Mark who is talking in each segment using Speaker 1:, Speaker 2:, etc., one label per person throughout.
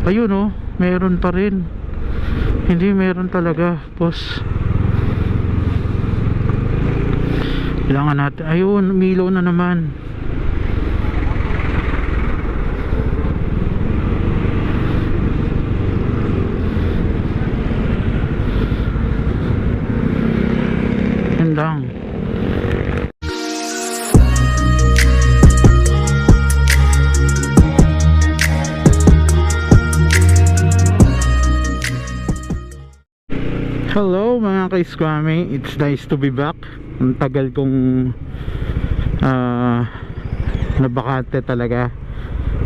Speaker 1: Ayun oh, meron pa rin. Hindi, meron talaga, boss. Kailangan natin, ayun, umilaw na naman. Yan lang. Hello mga ka-Squammy, it's nice to be back. Ang tagal kong nabakante talaga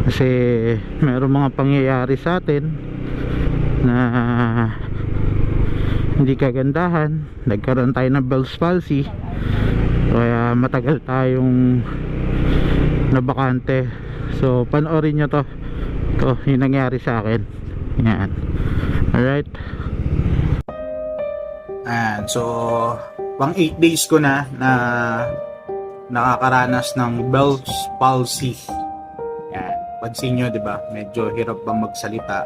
Speaker 1: kasi mayroong mga pangyayari sa atin na hindi kagandahan. Nagkaroon tayo ng Bell's palsy, kaya matagal tayong nabakante. So panoorin nyo to yung nangyari sa akin. Yan. Alright.
Speaker 2: And so pang 8 days ko na nakakaranas ng Bell's palsy. Yan. Pansin nyo, di ba? Medyo hirap bang magsalita.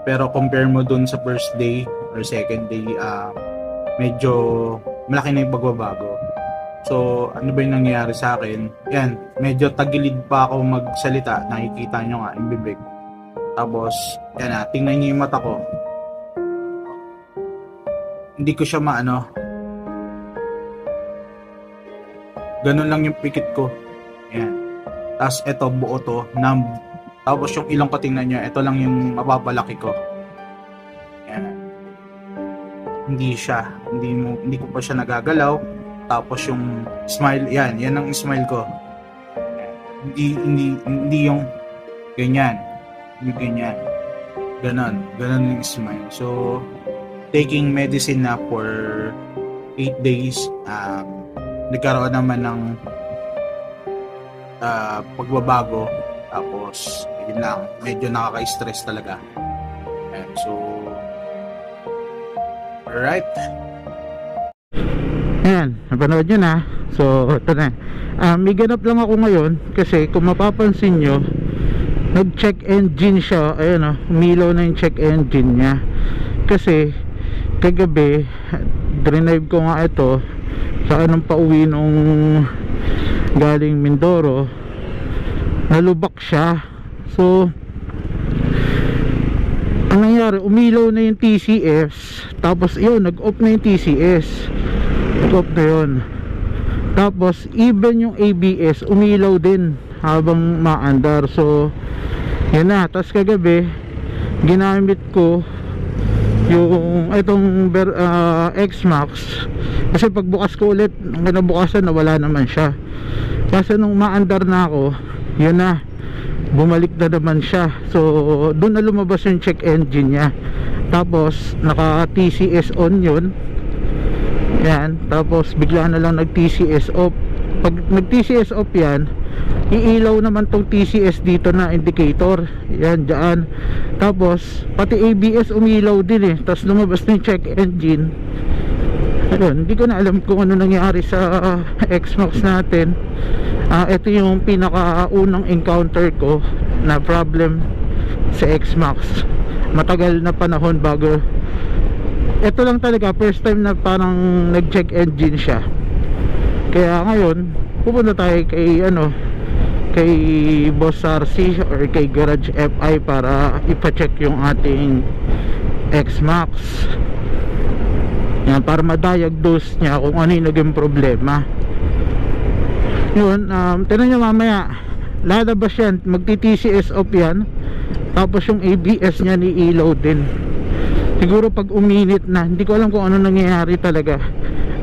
Speaker 2: Pero compare mo dun sa first day or second day, medyo malaki na yung pagbabago. So, ano ba yung nangyayari sa akin? Yan, medyo tagilid pa ako magsalita. Nakikita nyo nga, yung bibig. Tapos, yan tingnan nyo yung mata ko. Hindi ko siya maano. Ganun lang yung pikit ko. Ayan. Tapos eto buo to. Tapos yung ilong ko tingnan nyo. Ito lang yung mapapalaki ko. Ayan. Hindi siya. Hindi ko pa siya nagagalaw. Tapos yung smile. Yan ang smile ko. Hindi yung ganyan. Yung ganyan. Ganon yung smile. So taking medicine na for 8 days, nagkaroon naman ng pagbabago. Tapos yun lang, medyo nakaka-stress talaga. And so alright,
Speaker 1: Ayan, napanood nyo na. So ito na, may ganap lang ako ngayon kasi kung mapapansin nyo, nag-check engine siya. Ayun o, umilaw na yung check engine nya. Kasi kagabi drive ko nga ito sa anong pauwi nung galing Mindoro, nalubak siya. So ang nangyari, umilaw na yung TCS, tapos yun, nag-off na yung TCS, nag-off na yun. Tapos even yung ABS umilaw din habang maandar. So yun na. Tapos kagabi ginamit ko yung itong X-Max kasi pagbukas ko ulit, ang kinabukasan nawala naman siya. Kasi nung maandar na ako, yun na, bumalik na naman siya. So doon na lumabas yung check engine nya. Tapos naka TCS on yun. Yan. Tapos bigla na lang nag TCS off. Pag nag TCS off yan, iilaw naman tong TCS dito na indicator. Yan, dyan. Tapos pati ABS umilaw din eh. Tapos lumabas na yung check engine. Ayun, hindi ko na alam kung ano nangyari sa X-Max natin. Ito yung pinakaunang encounter ko na problem sa X-Max. Matagal na panahon bago. Ito lang talaga first time na parang nag-check engine siya. Kaya ngayon pupunta tayo kay Boss RC or kay Garage FI para ipa-check yung ating X-Max. Yan, para ma-diagnose niya kung ano yung naging problema. Yun, tinan nyo mamaya, lalabas yan, magti-TCS off yan. Tapos yung ABS niya ni ilaw din. Siguro pag uminit na, hindi ko alam kung ano nangyayari talaga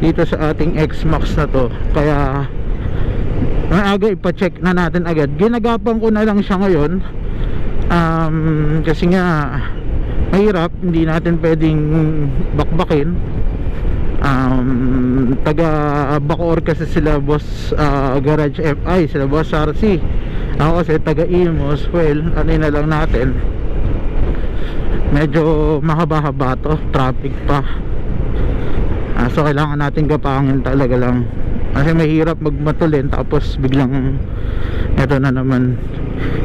Speaker 1: dito sa ating X-Max na to. Kaya maaga ipa-check na natin agad. Ginagapan ko na lang siya ngayon, kasi nga mahirap, hindi natin pwedeng bakbakin. Taga Bacoor kasi sila Boss Garage FI, sila Boss RC. Ako kasi taga Imos. Well, ano na lang natin, medyo mahaba-haba to, traffic pa. So kailangan natin gapangin talaga lang kasi mahirap magmatulin tapos biglang eto na naman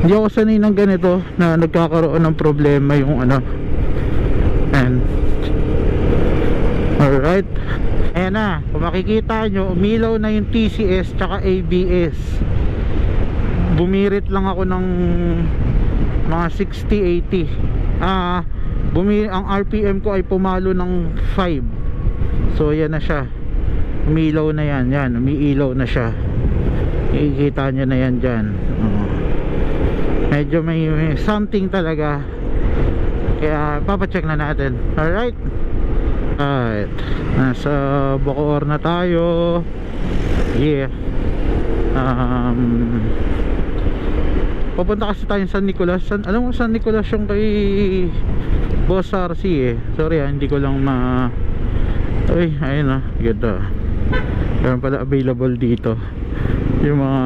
Speaker 1: Hindi ako sanay ng ganito na nagkakaroon ng problema yung ano. And alright, ayan na, kung makikita nyo, umilaw na yung TCS tsaka ABS. Bumirit lang ako ng mga 60-80. Ang RPM ko ay pumalo ng 5. So yan na siya, umilaw na yan, yan, umiilaw na siya. Ikikita nyo na yan dyan. Medyo may something talaga, kaya papacheck na natin. Alright, alright, nasa Bacoor na tayo. Yeah. Papunta kasi tayo sa San Nicolas. Alam mo San Nicolas yung kay Boss RC eh. Sorry hindi ko lang ay, ayun ganda. Meron pala available dito yung mga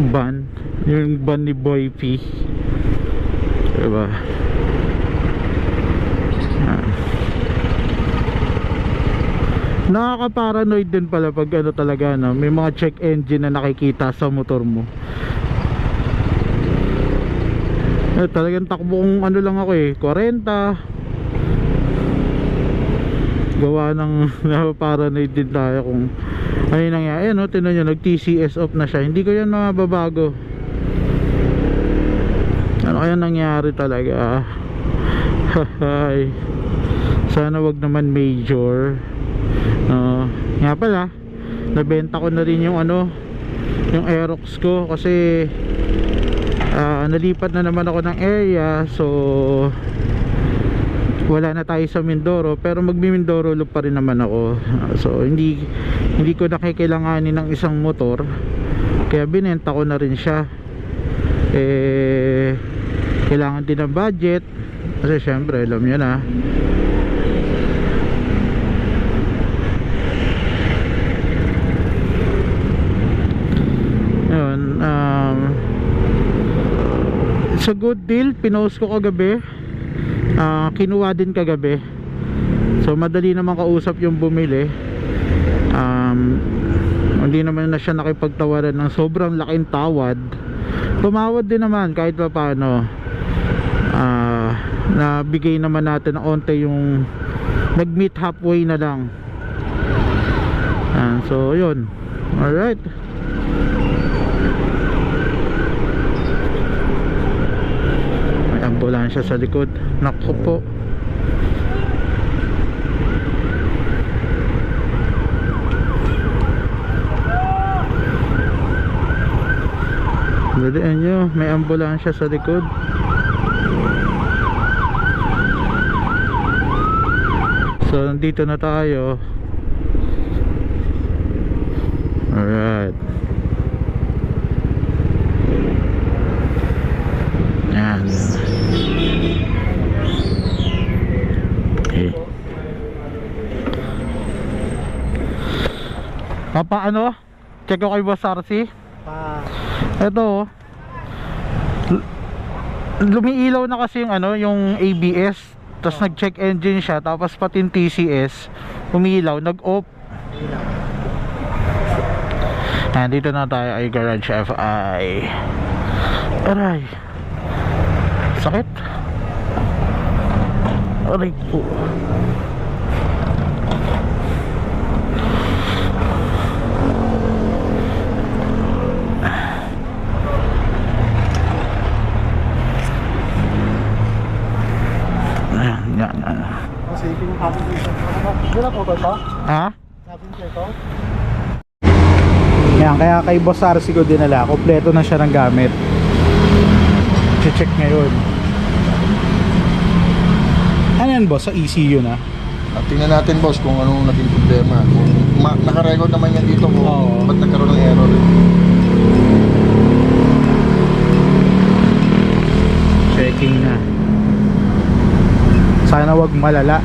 Speaker 1: van. Yung van ni Boy P, diba? Nakaka-paranoid din pala pag ano talaga, no? May mga check engine na nakikita sa motor mo. Talagang takbong ano lang ako 40. Gawa ng nakaka-paranoid din tayo kung ano yung nangyari. Ayan, tinan nyo, nag TCS off na siya. Hindi ko yan mababago. Ano kaya nangyari talaga? Sana wag naman major. Nga pala, nabenta ko na rin yung yung Aerox ko kasi nalipat na naman ako ng area. So wala na tayo sa Mindoro, pero magmi-Mindoro loop pa rin naman ako. So hindi ko nakikailanganin ng isang motor, kaya binenta ko na rin siya. Kailangan din ng budget kasi syempre alam nyo na. It's a good deal. Pinost ko kagabi, kinuha din kagabi. So madali naman kausap yung bumili. Hindi naman na siya nakipagtawaran ng sobrang laking tawad. Tumawad din naman kahit pa paano. Nabigay naman natin ng onte, yung nag-meet halfway na lang. So yun. Alright, ambulansya sa likod. Naku po. Dalian nyo, may ambulansya sa likod. So nandito na tayo. Alright, yan. Okay. Paano? Check ko kay Boss RC. Ito lumiilaw na kasi yung yung ABS, tapos nag-check engine siya, tapos pati yung TCS umilaw, nag-off. Dito na tayo ay Garage FI. Aray, sakit. Aray po. Yan. Ha? Yan, kaya kay Boss RC ko dinala. Kompleto na siya ng gamit. Check ngayon. Ano yan, boss? Sa ECU na?
Speaker 3: Tingnan natin, boss, kung anong naging problema. Kung naka-record naman yan dito kung ba't nagkaroon ng error.
Speaker 1: Checking na. Sana wag malala.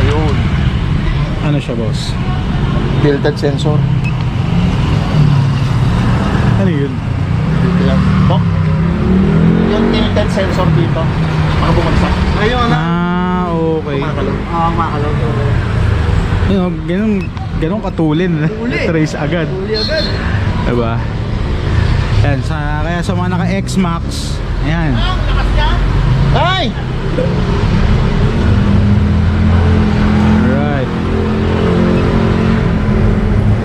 Speaker 3: Ayun.
Speaker 1: Ano siya, boss?
Speaker 3: Tilted sensor. tilt sensor dito. Baka bumagsak. Ayun na.
Speaker 1: Okay.
Speaker 3: Kumakalaw. Kumakalaw.
Speaker 1: Yun, ganun katulin. Trace agad.
Speaker 3: Huli agad.
Speaker 1: Diba? Yan, kaya sa mga naka X-Max, ayan.
Speaker 3: Lakas niya. Ay!
Speaker 1: Alright.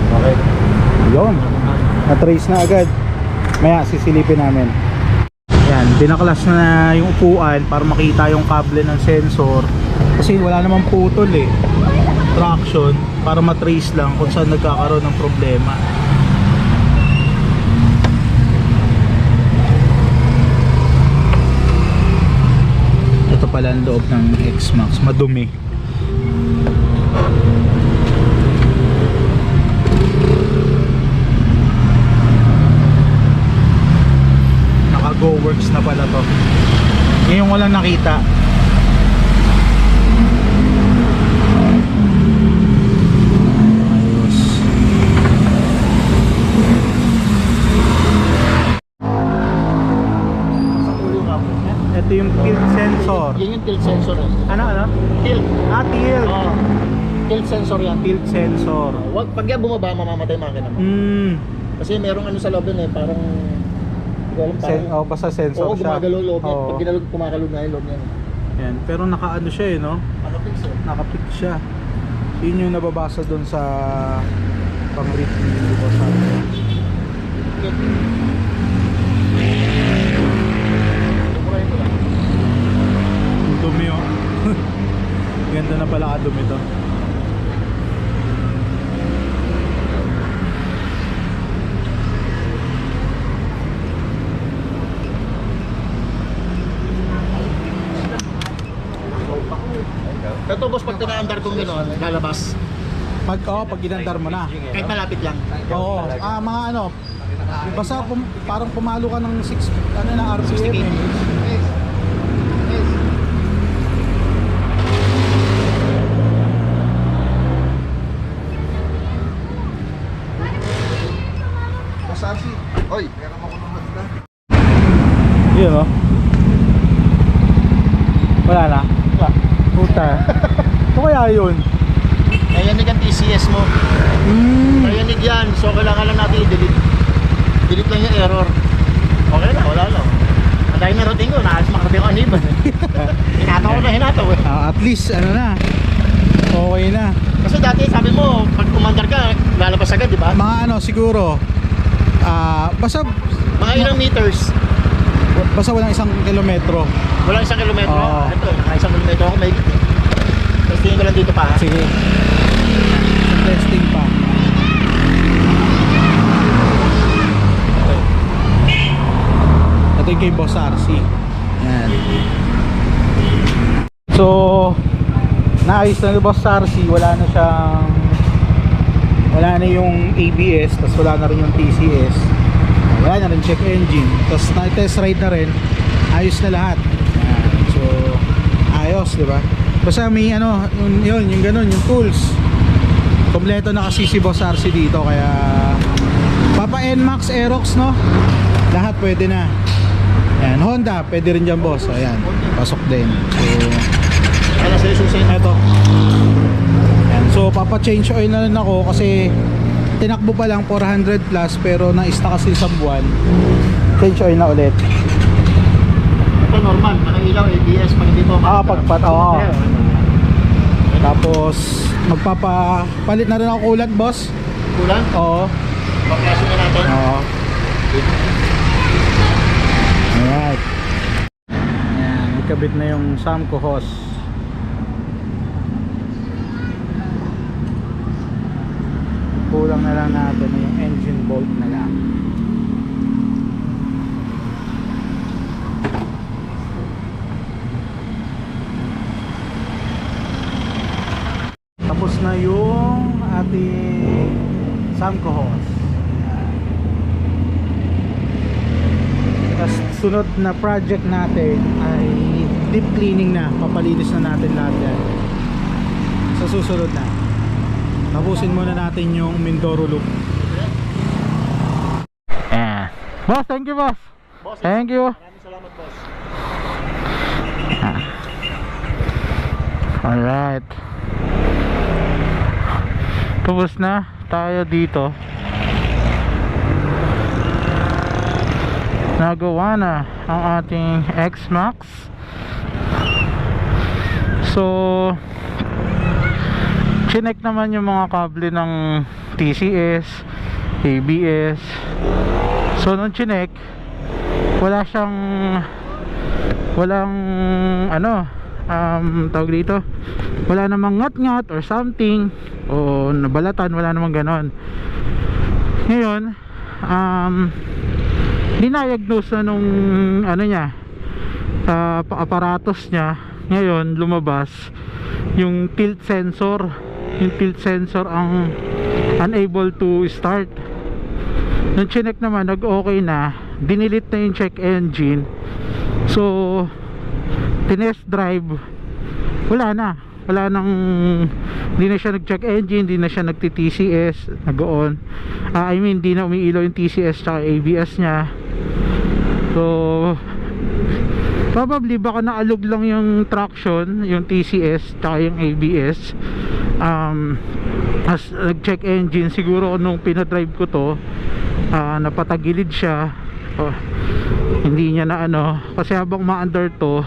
Speaker 1: Okay. Yun. Na-trace na agad. Maya, sisilipin namin. Yan, binaklas na yung upuan para makita yung kable ng sensor. Kasi wala namang putol eh. Traction, para matrace lang kung saan nagkakaroon ng problema. Ito pala ang loob ng X-Max, madumi. Naka-go works na pala to. Ngayon ko lang nakita. Ayos.
Speaker 3: Sa ulo nga po.
Speaker 1: Ito yung tilt sensor.
Speaker 3: Yan yung tilt sensor.
Speaker 1: Ano?
Speaker 3: Tilt.
Speaker 1: Tilt.
Speaker 3: Oo. Tilt sensor yan.
Speaker 1: Tilt sensor.
Speaker 3: Wag, pag yan bumaba, mamamatay makina mo. Kasi merong ano sa loob yun eh, parang hindi ko alam, parang
Speaker 1: Basta sensor
Speaker 3: oo,
Speaker 1: siya.
Speaker 3: gumagalaw loob yan.
Speaker 1: Oo.
Speaker 3: Pag ginalog, kumakalog na yung loob yan.
Speaker 1: Yan. Pero naka-ano siya eh, no?
Speaker 3: Nakapix eh.
Speaker 1: Nakapik siya. Yun yung nababasa doon sa pang-review ko sa
Speaker 3: Tumurahin ko lang.
Speaker 1: dumi oh. Ganda na pala kadumi to.
Speaker 3: Ito boss, pag tinaandar kong gano'n, lalabas.
Speaker 1: Pag ginandar mo na.
Speaker 3: Kahit malapit lang.
Speaker 1: Oo. Mga ano, basta parang pumalo ka ng 6 ano na RPM eh.
Speaker 3: Masasi. Oy, meron ako ng handa.
Speaker 1: Yun oh. Wala na. Puta. Ito kaya yun?
Speaker 3: Nayanig ang TCS mo. Nayanig yan. So kailangan lang natin i-delete. Delete lang yung error. Okay na, wala lang. Ang dahil na routine ko, naalis makarating ko aniban. Hinataw ko na hinataw eh.
Speaker 1: At least ano na. Okay na.
Speaker 3: Kasi dati sabi mo, pag umandar ka, lalabas agad, di ba?
Speaker 1: Mga ano siguro basta
Speaker 3: Mga ilang meters.
Speaker 1: walang 1 kilometro.
Speaker 3: Walang 1 kilometro.
Speaker 1: Oo.
Speaker 3: Ito, naka 1 kilometro ako may git. Testingin ko lang dito pa. Ha?
Speaker 1: Sige. Testing pa. Ito yung kay Boss RC. Yan. So, naayos na ni Boss RC. Wala na yung ABS, tapos wala na rin yung TCS. Wala na rin check engine. Tapos na-test ride na rin. Ayos na lahat. Yan. So, ayos, di ba? Basta may ano, yung ganun, yung tools. Kompleto na kasi si Boss RC dito, kaya Papa NMAX, Aerox, no? Lahat pwede na. Yan, Honda, pwede rin dyan, boss. Ayan, pasok din. So,
Speaker 3: Kaya sa isusin.
Speaker 1: eto. Yan, so papa-change oil na rin ako kasi tinakbo pa lang 400 plus pero na-stock kasi isang buwan. Change oil na ulit.
Speaker 3: Ito normal, nakailaw, ABS, pag hindi pa
Speaker 1: Oo. Tapos magpapapalit na rin ako kulat, boss.
Speaker 3: Kulang?
Speaker 1: Oo.
Speaker 3: Paklasin na natin.
Speaker 1: Oo. Alright. Ayan, ikabit na yung Samco hose. Kulang na lang natin yung engine bolt na lang. Tapos na yung ating Samco hose. Tapos sunod na project natin ay deep cleaning na. Papalinis na natin lahat yan sa susunod na. Tapusin muna natin yung Mindoro loop. Boss, thank you, boss.
Speaker 3: Boss,
Speaker 1: Thank you.
Speaker 3: maraming salamat, boss.
Speaker 1: Alright, tapos na tayo dito. Nagawa na ang ating X-Max. So chinek naman yung mga kable ng TCS, ABS. So nung chinek, walang tawag dito, wala namang ngat-ngat or something, o nabalatan, wala namang ganon. Ngayon diniagnose na nung aparatos niya. Ngayon lumabas yung tilt sensor. Yung tilt sensor ang unable to start. Nung chinek naman, nag-okay na, dinilit na yung check engine. So tinest drive, wala nang, hindi na siya nag-check engine, hindi na siya nagti-TCS, nag-on. Hindi na umiilaw yung TCS tsaka ABS nya. So probably baka naalog lang yung traction, yung TCS tsaka yung ABS. As nag-check engine, siguro nung pinadrive ko to, napatagilid siya. Hindi niya na kasi habang ma-under to,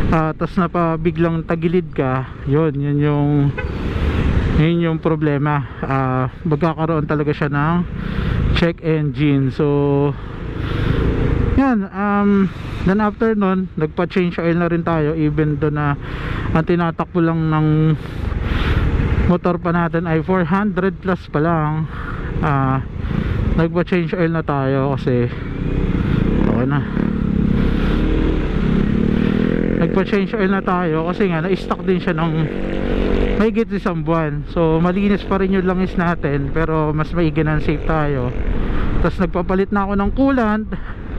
Speaker 1: tapos napabiglang tagilid ka, yun yung problema. Magkakaroon talaga siya ng check engine. So yan, then after nun, nagpa-change oil na rin tayo, even do na ang tinatakbo lang ng motor pa natin ay 400 plus pa lang. Nagpa-change oil na tayo kasi okay na. Nagpa-change oil na tayo kasi nga na-stock din siya ng mahigit isang buwan. So malinis pa rin yung langis natin, pero mas maigi na safe tayo. Tapos nagpapalit na ako ng coolant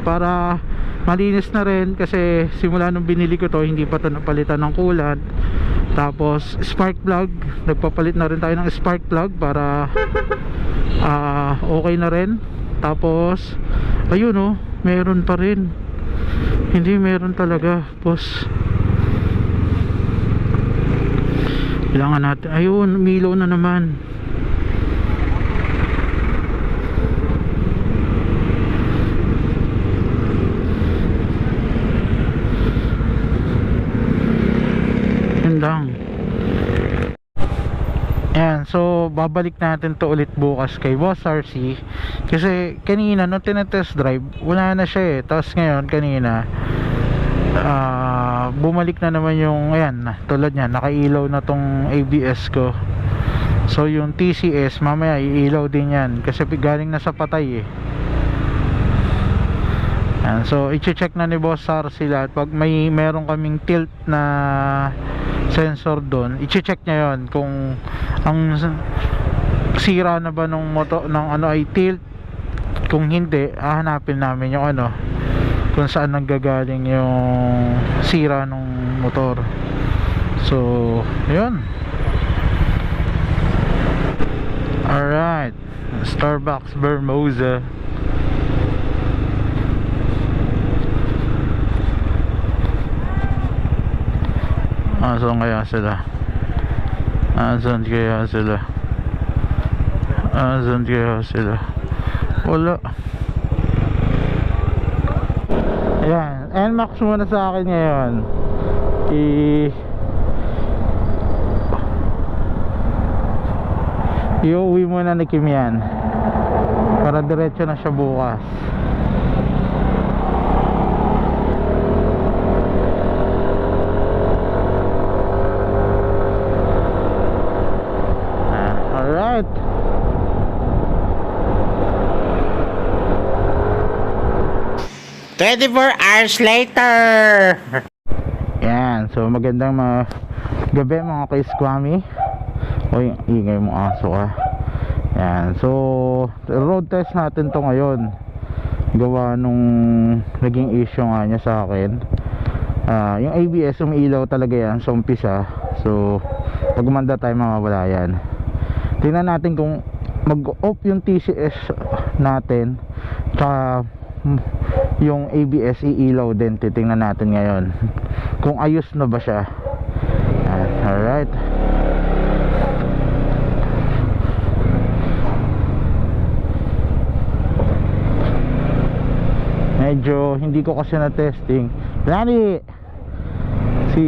Speaker 1: para malinis na rin, kasi simula nung binili ko to, hindi pa to napalitan ng coolant. Tapos spark plug, nagpapalit na rin tayo ng spark plug para okay na rin. Tapos ayun meron pa rin, hindi meron talaga boss. Kailangan natin, ayun, umilaw na naman. Yan lang. Ayan, so babalik natin to ulit bukas kay Boss RC, kasi kanina nung tinetest drive wala na siya tapos ngayon kanina bumalik na naman yung, ayan, tulad niya, nakailaw na tong ABS ko. So yung TCS mamaya iilaw din yan kasi galing na sa patay Ayan, so i-check na ni Boss RC lahat. Pag meron kaming tilt na sensor doon, i-check niya yon kung ang sira na ba nung motor ng ay tilt. Kung hindi, hahanapin namin yung kung saan nanggagaling yung sira nung motor. So yun. Alright, Starbucks Bermosa. Asan kaya sila? Asan kaya sila? Wala. Ayan, NMAX muna sa akin ngayon. I-uwi muna ni Kim yan para diretso na siya bukas. Alright. "24 hours later." Yan, so magandang gabi mga ka-Squammy. Oy, ingay mo aso ka. Yan, so road test natin to ngayon. Gawa nung naging issue nga niya sa akin. Yung ABS umiilaw talaga yan sa umpisa. So pag umanda tayo mawawala yan. Tingnan natin kung mag-off yung TCS natin, tsaka yung ABS iilaw din. Titingnan natin ngayon kung ayos na ba siya. Alright. Medyo hindi ko kasi na testing. Lani, si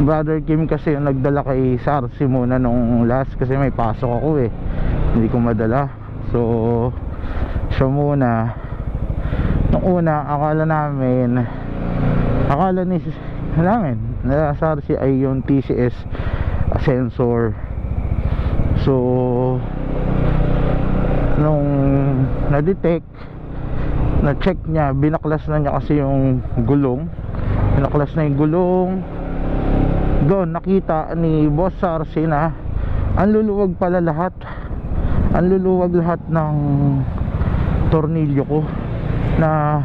Speaker 1: Brother Kim kasi yung nagdala kay Sarsi muna nung last, kasi may pasok ako eh, hindi ko madala. So siya muna. Nung una akala namin na Sarsi ay yung TCS sensor. So nung na-detect, na-check niya, binaklas na niya kasi yung gulong. Binaklas na yung gulong. Doon nakita ni Boss Sarsi na ang luluwag pala lahat. Ang luluwag lahat ng tornilyo ko, na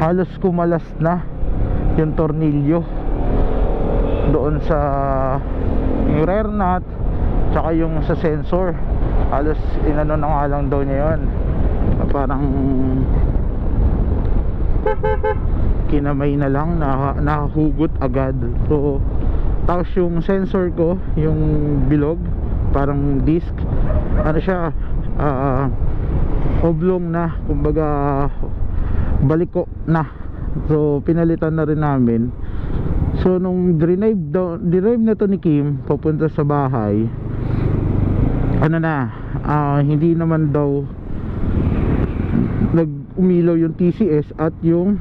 Speaker 1: halos kumalas na yung tornilyo doon sa yung rear nut tsaka yung sa sensor. Halos inano na nga lang daw niya yun, parang kinamay na lang, nahugot agad. So tapos yung sensor ko, yung bilog, parang disc, ano siya, oblong na, kumbaga baliko na. So pinalitan na rin namin. So nung drive na to ni Kim papunta sa bahay, ano na, hindi naman daw nag-umilaw yung TCS at yung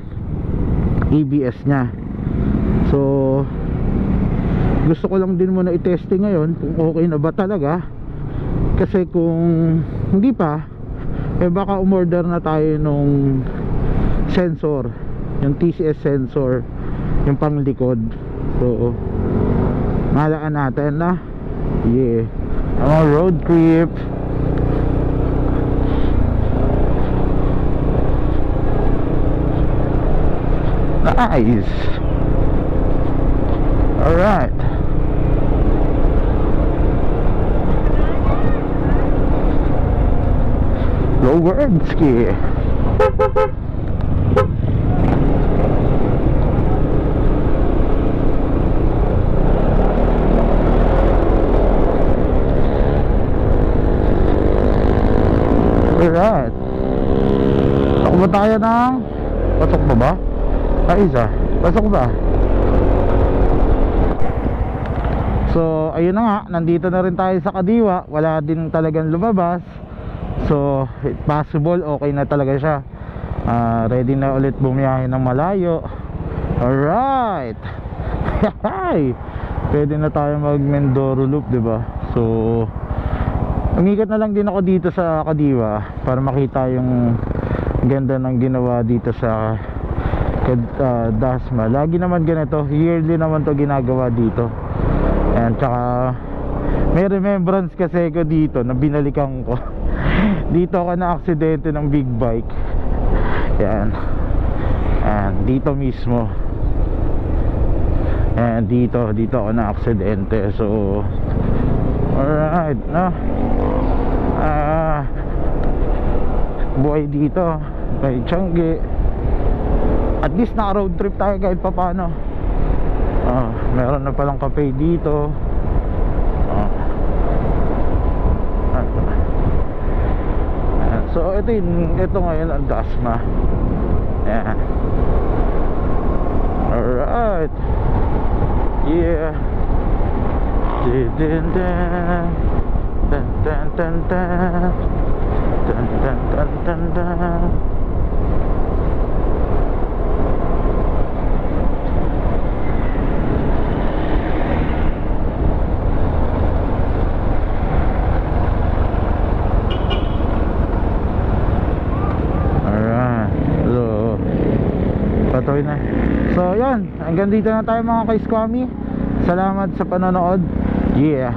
Speaker 1: ABS nya. So gusto ko lang din muna i-testing ngayon kung okay na ba talaga, kasi kung hindi pa, eh baka umorder na tayo nung sensor, yung TCS sensor, yung panglikod. So malaan natin na road trip. Nice. Alright. Lowerski. Alright. Ako ba tayo ng pasok pa ba? Isa. Pasok ba? So ayun na nga, nandito na rin tayo sa Kadiwa. Wala din talagang lumabas. So possible okay na talaga siya. Ready na ulit bumiyahe ng malayo. Alright. Pwede na tayo mag Mindoro Loop, diba? So umikat na lang din ako dito sa Kadiwa para makita yung ganda ng ginawa dito sa Dasma. Lagi naman ganito, yearly naman to ginagawa dito. And tsaka may remembrance kasi ko dito na binalikan ko. Dito ako na aksidente ng big bike. Yan. And dito mismo. And dito ako na aksidente. So alright, no? Buhay dito, may Tiangge. At least naka road trip tayo kahit papano. Meron na palang cafe dito. So ito ngayon ang Dasma. Ayan. Alright. Yeah. Din din din. Dun dun dun dun. Dun dun dun dun dun. Patuloy na. So yan, hanggang dito na tayo mga ka-Squammy. Salamat sa panonood. Yeah.